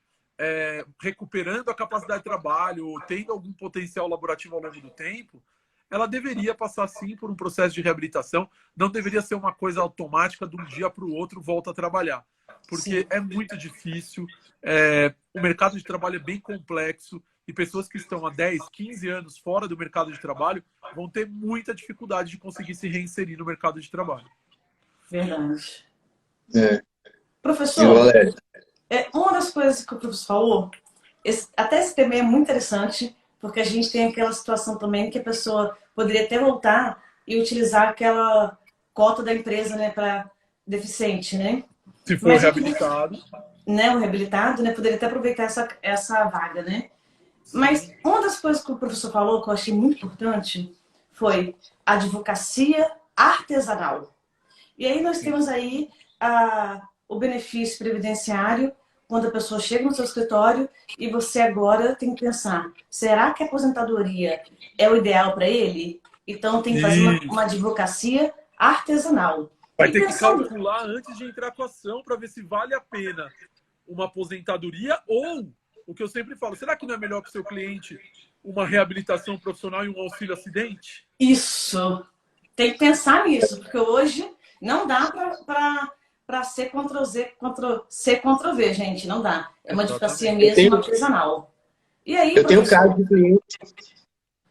recuperando a capacidade de trabalho ou tendo algum potencial laborativo ao longo do tempo, ela deveria passar, sim, por um processo de reabilitação. Não deveria ser uma coisa automática, de um dia para o outro, volta a trabalhar. Porque é muito difícil, o mercado de trabalho é bem complexo e pessoas que estão há 10, 15 anos fora do mercado de trabalho vão ter muita dificuldade de conseguir se reinserir no mercado de trabalho. Verdade. É. Professor, uma das coisas que o professor falou, até esse tema é muito interessante, porque a gente tem aquela situação também que a pessoa poderia até voltar e utilizar aquela cota da empresa, né, para deficiente, né? Se for reabilitado. Né, o reabilitado, né, poderia até aproveitar essa vaga, né? Mas uma das coisas que o professor falou que eu achei muito importante foi a advocacia artesanal. E aí nós temos aí o benefício previdenciário quando a pessoa chega no seu escritório e você agora tem que pensar, será que a aposentadoria é o ideal para ele? Então tem que fazer uma advocacia artesanal. Vai ter que calcular antes de entrar com a ação para ver se vale a pena uma aposentadoria ou, o que eu sempre falo, será que não é melhor para o seu cliente uma reabilitação profissional e um auxílio acidente? Isso. Tem que pensar nisso, porque hoje não dá para ser Ctrl-Z, Ctrl-C, Ctrl-V, gente. Não dá. É uma advocacia mesmo artesanal. E aí, eu tenho um caso de cliente...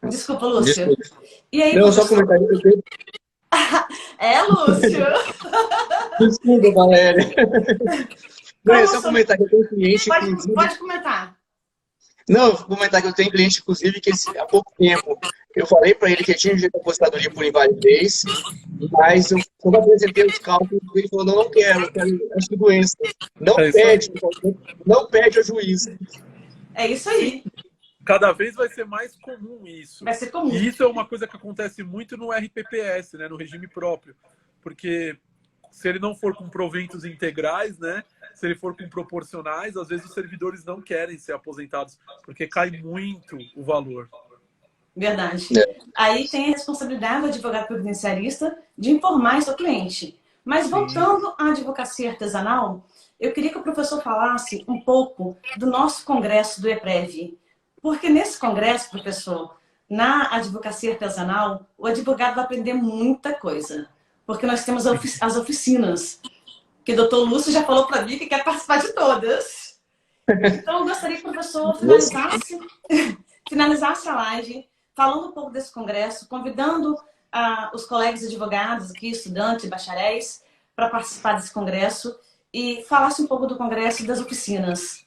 Desculpa, Lúcio. Desculpa. E aí, não, só comentar. Lúcio? Desculpa, Valéria. Não, é só comentar que eu tenho cliente... Pode comentar. Não, vou comentar que eu tenho cliente, inclusive, que há pouco tempo eu falei para ele que tinha direito à aposentadoria por invalidez, mas quando eu apresentei os cálculos, ele falou, não quero, acho que doença. Não pede ao juiz. É isso aí. Cada vez vai ser mais comum isso. Vai ser comum. E isso é uma coisa que acontece muito no RPPS, né, no regime próprio. Porque se ele não for com proventos integrais, né, se ele for com proporcionais, às vezes os servidores não querem ser aposentados, porque cai muito o valor. Verdade. Aí tem a responsabilidade do advogado previdenciarista de informar seu cliente. Mas voltando à advocacia artesanal, eu queria que o professor falasse um pouco do nosso congresso do EPREV. Porque nesse congresso, professor, na advocacia artesanal, o advogado vai aprender muita coisa. Porque nós temos as oficinas, que o doutor Lúcio já falou para mim que quer participar de todas. Então, eu gostaria que o professor finalizasse a live, falando um pouco desse congresso, convidando os colegas advogados aqui, estudantes, bacharéis, para participar desse congresso e falasse um pouco do congresso e das oficinas.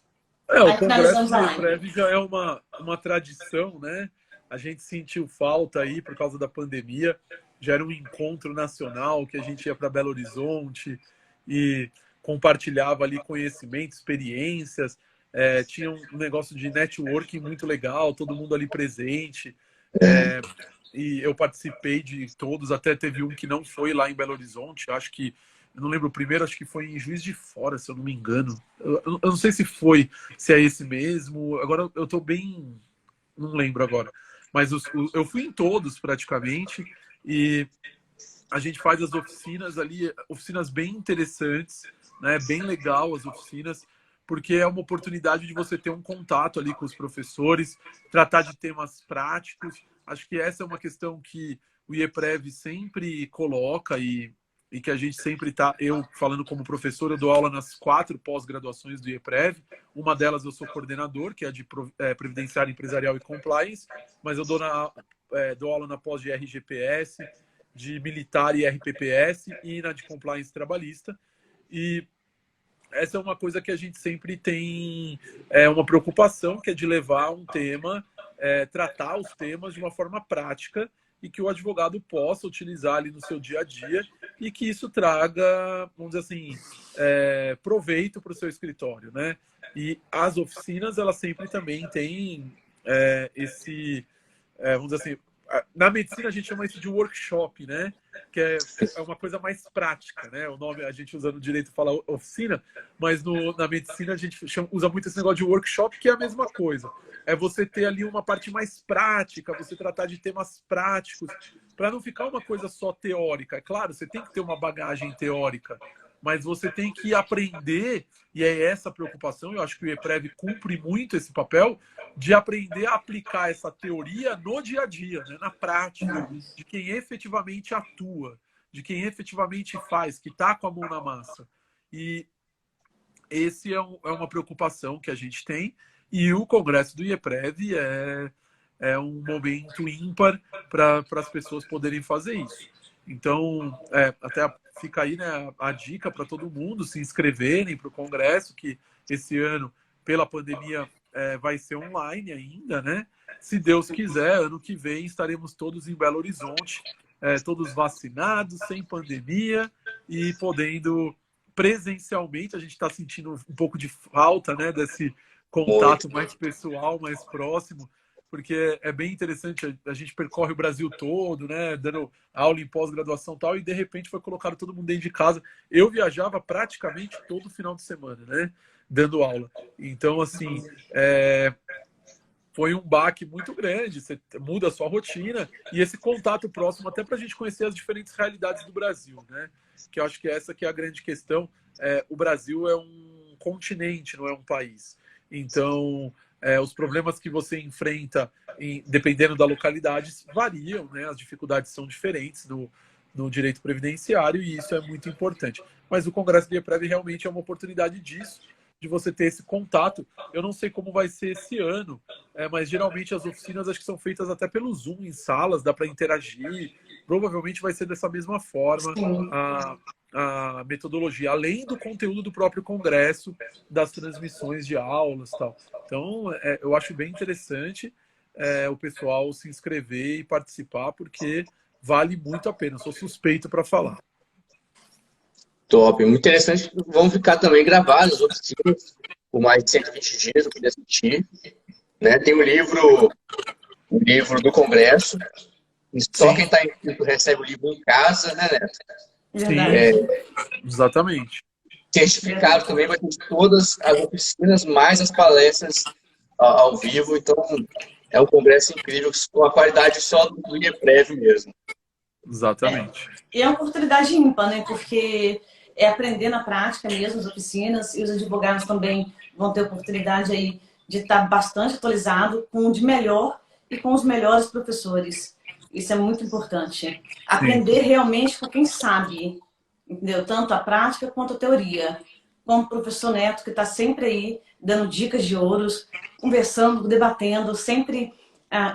O congresso do EPREV já é uma tradição, né? A gente sentiu falta aí por causa da pandemia. Já era um encontro nacional que a gente ia para Belo Horizonte e compartilhava ali conhecimento, experiências. Tinha um negócio de networking muito legal, todo mundo ali presente. E eu participei de todos, até teve um que não foi lá em Belo Horizonte, acho que, eu não lembro o primeiro, acho que foi em Juiz de Fora, se eu não me engano. Eu não sei se é esse mesmo, agora eu tô bem, não lembro agora. Mas eu fui em todos praticamente e a gente faz as oficinas ali, oficinas bem interessantes, né? Bem legal as oficinas, porque é uma oportunidade de você ter um contato ali com os professores, tratar de temas práticos. Acho que essa é uma questão que o IEPREV sempre coloca e que a gente sempre está... Eu, falando como professor, eu dou aula nas 4 pós-graduações do IEPREV. Uma delas eu sou coordenador, que é de Previdenciário Empresarial e Compliance, mas eu dou aula na pós de RGPS, de Militar e RPPS e na de Compliance Trabalhista. E essa é uma coisa que a gente sempre tem uma preocupação, que é de levar um tema, tratar os temas de uma forma prática e que o advogado possa utilizar ali no seu dia a dia e que isso traga, vamos dizer assim, proveito para o seu escritório, né? E as oficinas, elas sempre também têm vamos dizer assim, na medicina a gente chama isso de workshop, né? Que é uma coisa mais prática, né? O nome a gente usa no direito fala oficina, mas na medicina a gente usa muito esse negócio de workshop, que é a mesma coisa. É você ter ali uma parte mais prática, você tratar de temas práticos, para não ficar uma coisa só teórica. É claro, você tem que ter uma bagagem teórica, mas você tem que aprender, e é essa a preocupação, eu acho que o EPREV cumpre muito esse papel, de aprender a aplicar essa teoria no dia a dia, né? Na prática, de quem efetivamente atua, de quem efetivamente faz, que está com a mão na massa. E esse é uma preocupação que a gente tem, e o Congresso do IEPREV é um momento ímpar para as pessoas poderem fazer isso. Então, até fica aí, né, a dica para todo mundo se inscreverem para o Congresso, que esse ano, pela pandemia, vai ser online ainda, né? Se Deus quiser, ano que vem estaremos todos em Belo Horizonte, todos vacinados, sem pandemia e podendo presencialmente. A gente está sentindo um pouco de falta, né, desse contato mais pessoal, mais próximo, porque é bem interessante. A gente percorre o Brasil todo, né, dando aula em pós-graduação e tal, e de repente foi colocado todo mundo dentro de casa. Eu viajava praticamente todo final de semana, né, dando aula. Então, assim, foi um baque muito grande. Você muda a sua rotina e esse contato próximo, até para a gente conhecer as diferentes realidades do Brasil, né? Que eu acho que essa que é a grande questão. O Brasil é um continente, não é um país. Então, os problemas que você enfrenta, dependendo da localidade, variam, né? As dificuldades são diferentes no direito previdenciário, e isso é muito importante. Mas o Congresso de IEPREV realmente é uma oportunidade disso, de você ter esse contato. Eu não sei como vai ser esse ano, mas geralmente as oficinas acho que são feitas até pelo Zoom em salas, dá para interagir. Provavelmente vai ser dessa mesma forma a metodologia, além do conteúdo do próprio congresso, das transmissões de aulas e tal. Então, eu acho bem interessante o pessoal se inscrever e participar, porque vale muito a pena. Eu sou suspeito para falar. Top, muito interessante. Vão ficar também gravadas as oficinas por mais de 120 dias, eu poder assistir. Né? Tem o livro do Congresso. Só quem está inscrito recebe o livro em casa, né, Neto? Sim, exatamente. Certificado também vai ter todas as oficinas, mais as palestras ao vivo. Então, é um congresso incrível, com a qualidade só do IEPREV mesmo. Exatamente. E é uma oportunidade ímpar, né? Porque é aprender na prática mesmo, as oficinas, e os advogados também vão ter oportunidade aí de estar bastante atualizado com o de melhor e com os melhores professores. Isso é muito importante. Aprender realmente com quem sabe, entendeu? Tanto a prática quanto a teoria. Como o professor Neto, que está sempre aí dando dicas de ouros, conversando, debatendo, sempre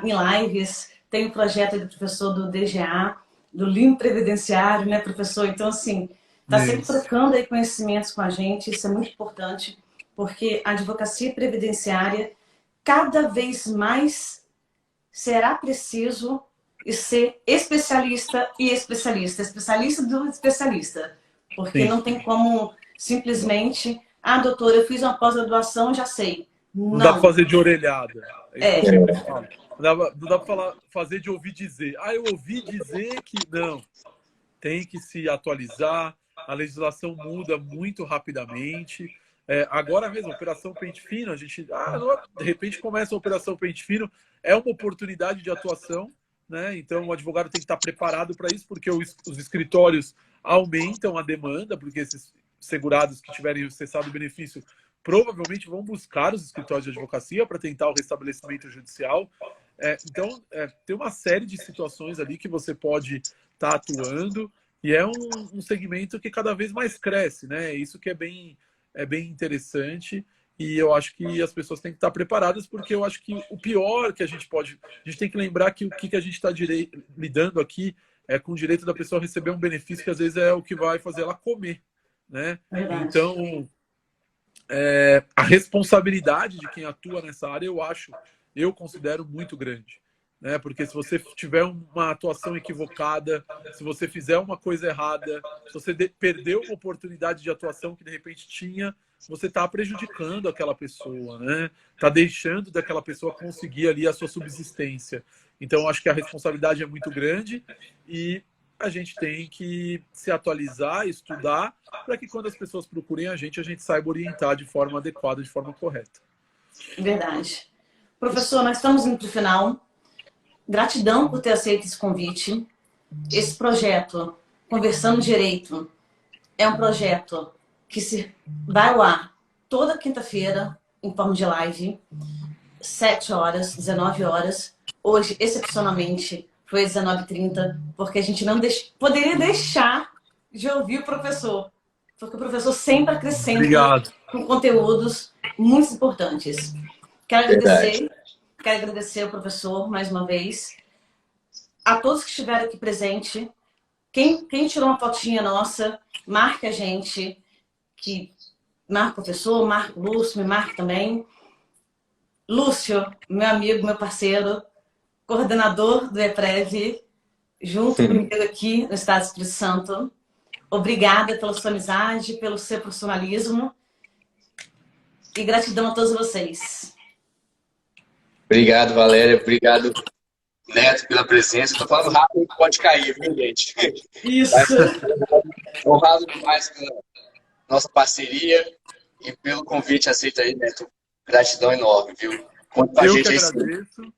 em lives. Tem o projeto do professor do DGA, do Limpo Previdenciário, né, professor? Então, assim, está sempre trocando aí conhecimentos com a gente. Isso é muito importante, porque a advocacia previdenciária, cada vez mais será preciso ser especialista e especialista. Especialista do especialista. Porque não tem como simplesmente, doutora, eu fiz uma pós-graduação, já sei. Não dá para fazer de orelhada. É isso que eu sempre falo. Não dá para fazer de ouvir dizer. Eu ouvi dizer que... Não. Tem que se atualizar. A legislação muda muito rapidamente. Agora mesmo, Operação Pente Fino, a gente... de repente começa a Operação Pente Fino. É uma oportunidade de atuação, né? Então, o advogado tem que estar preparado para isso, porque os escritórios aumentam a demanda, porque esses segurados que tiverem cessado o benefício provavelmente vão buscar os escritórios de advocacia para tentar o restabelecimento judicial. Então, tem uma série de situações ali que você pode estar atuando, e é um segmento que cada vez mais cresce, né? Isso que é bem interessante, e eu acho que as pessoas têm que estar preparadas, porque eu acho que o pior que a gente tem que lembrar que o que a gente está lidando aqui é com o direito da pessoa receber um benefício que às vezes é o que vai fazer ela comer, né? Então, a responsabilidade de quem atua nessa área, eu considero muito grande. né? Porque se você tiver uma atuação equivocada, se você fizer uma coisa errada, se você perdeu uma oportunidade de atuação que de repente tinha, você está prejudicando aquela pessoa, né? Está deixando daquela pessoa conseguir ali a sua subsistência. Então, acho que a responsabilidade é muito grande e a gente tem que se atualizar, estudar, para que quando as pessoas procurem a gente saiba orientar de forma adequada, de forma correta. Verdade. Professor, nós estamos indo para o final. Gratidão por ter aceito esse convite. Esse projeto, Conversando Direito, é um projeto que vai ao ar toda quinta-feira, em forma de live, 7 horas, 19 horas. Hoje, excepcionalmente, foi 19h30, porque a gente não poderia deixar de ouvir o professor, porque o professor sempre acrescenta com conteúdos muito importantes. Quero agradecer ao professor mais uma vez, a todos que estiveram aqui presente. Quem tirou uma fotinha nossa, marque a gente, marca o professor, marca o Lúcio, me marque também. Lúcio, meu amigo, meu parceiro, coordenador do EPREV, junto comigo aqui no Estado do Espírito Santo. Obrigada pela sua amizade, pelo seu profissionalismo e gratidão a todos vocês. Obrigado, Valéria. Obrigado, Neto, pela presença. Estou falando rápido, pode cair, viu, gente? Isso. Honrado demais pela nossa parceria e pelo convite aceito aí, Neto. Gratidão enorme, viu? Conta com a gente aí. Eu que agradeço.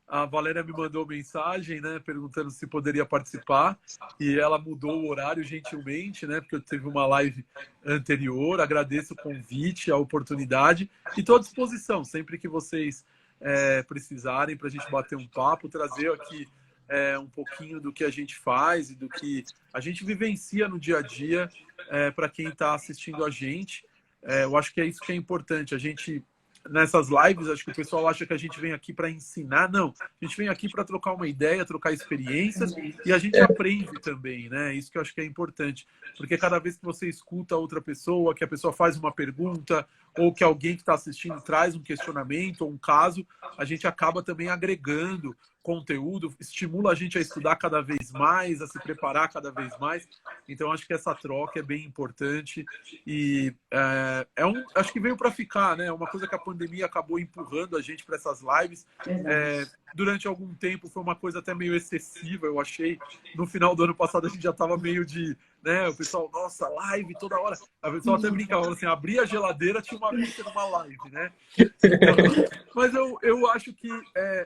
A Valéria me mandou mensagem, né, perguntando se poderia participar, e ela mudou o horário gentilmente, né, porque eu teve uma live anterior. Agradeço o convite, a oportunidade, e estou à disposição, sempre que vocês precisarem, para a gente bater um papo, trazer aqui um pouquinho do que a gente faz e do que a gente vivencia no dia a dia para quem está assistindo a gente. Eu acho que é isso que é importante. A gente, nessas lives, acho que o pessoal acha que a gente vem aqui para ensinar. Não, a gente vem aqui para trocar uma ideia, trocar experiências, e a gente aprende também, né? Isso que eu acho que é importante. Porque cada vez que você escuta outra pessoa, que a pessoa faz uma pergunta, ou que alguém que está assistindo traz um questionamento ou um caso, a gente acaba também agregando conteúdo, estimula a gente a estudar cada vez mais, a se preparar cada vez mais. Então, acho que essa troca é bem importante e acho que veio para ficar, né? Uma coisa que a pandemia acabou empurrando a gente para essas lives. Durante algum tempo foi uma coisa até meio excessiva, eu achei. No final do ano passado a gente já estava meio de... né? O pessoal, nossa, live toda hora. A pessoa até brincava, assim, abria a geladeira, tinha uma vista numa live, né? Então, mas eu acho que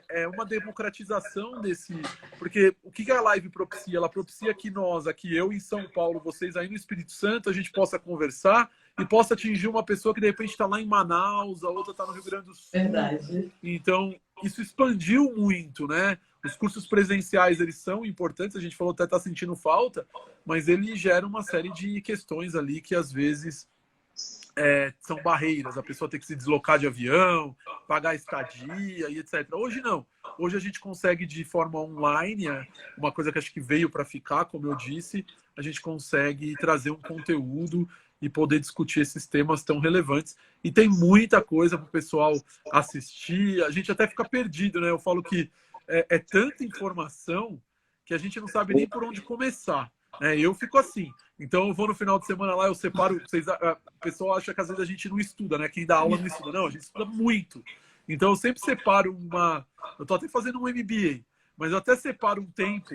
é uma democratização desse... Porque o que a live propicia? Ela propicia que nós, aqui eu em São Paulo, vocês aí no Espírito Santo, a gente possa conversar e possa atingir uma pessoa que de repente está lá em Manaus, a outra está no Rio Grande do Sul. Verdade. Então, isso expandiu muito, né? Os cursos presenciais, eles são importantes, a gente falou até está sentindo falta, mas ele gera uma série de questões ali que às vezes são barreiras. A pessoa tem que se deslocar de avião, pagar estadia e etc. Hoje não. Hoje a gente consegue de forma online, uma coisa que acho que veio para ficar, como eu disse, a gente consegue trazer um conteúdo e poder discutir esses temas tão relevantes. E tem muita coisa para o pessoal assistir. A gente até fica perdido, né? Eu falo que é tanta informação que a gente não sabe nem por onde começar. Eu fico assim. Então eu vou no final de semana lá, eu separo. O pessoal acha que às vezes a gente não estuda, né? Quem dá aula não estuda. Não, a gente estuda muito. Então eu sempre separo eu estou até fazendo um MBA, mas eu até separo um tempo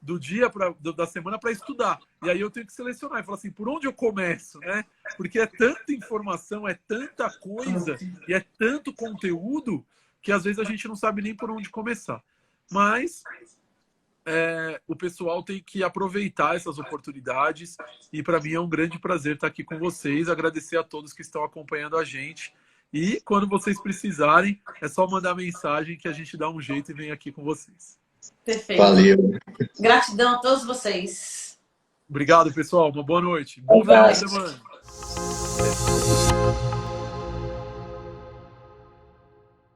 do dia da semana para estudar. E aí eu tenho que selecionar e falar assim, por onde eu começo, né? Porque é tanta informação, é tanta coisa e é tanto conteúdo que às vezes a gente não sabe nem por onde começar. Mas o pessoal tem que aproveitar essas oportunidades e para mim é um grande prazer estar aqui com vocês, agradecer a todos que estão acompanhando a gente e quando vocês precisarem é só mandar mensagem que a gente dá um jeito e vem aqui com vocês. Perfeito. Valeu. Gratidão a todos vocês. Obrigado, pessoal. Uma boa noite. Boa semana.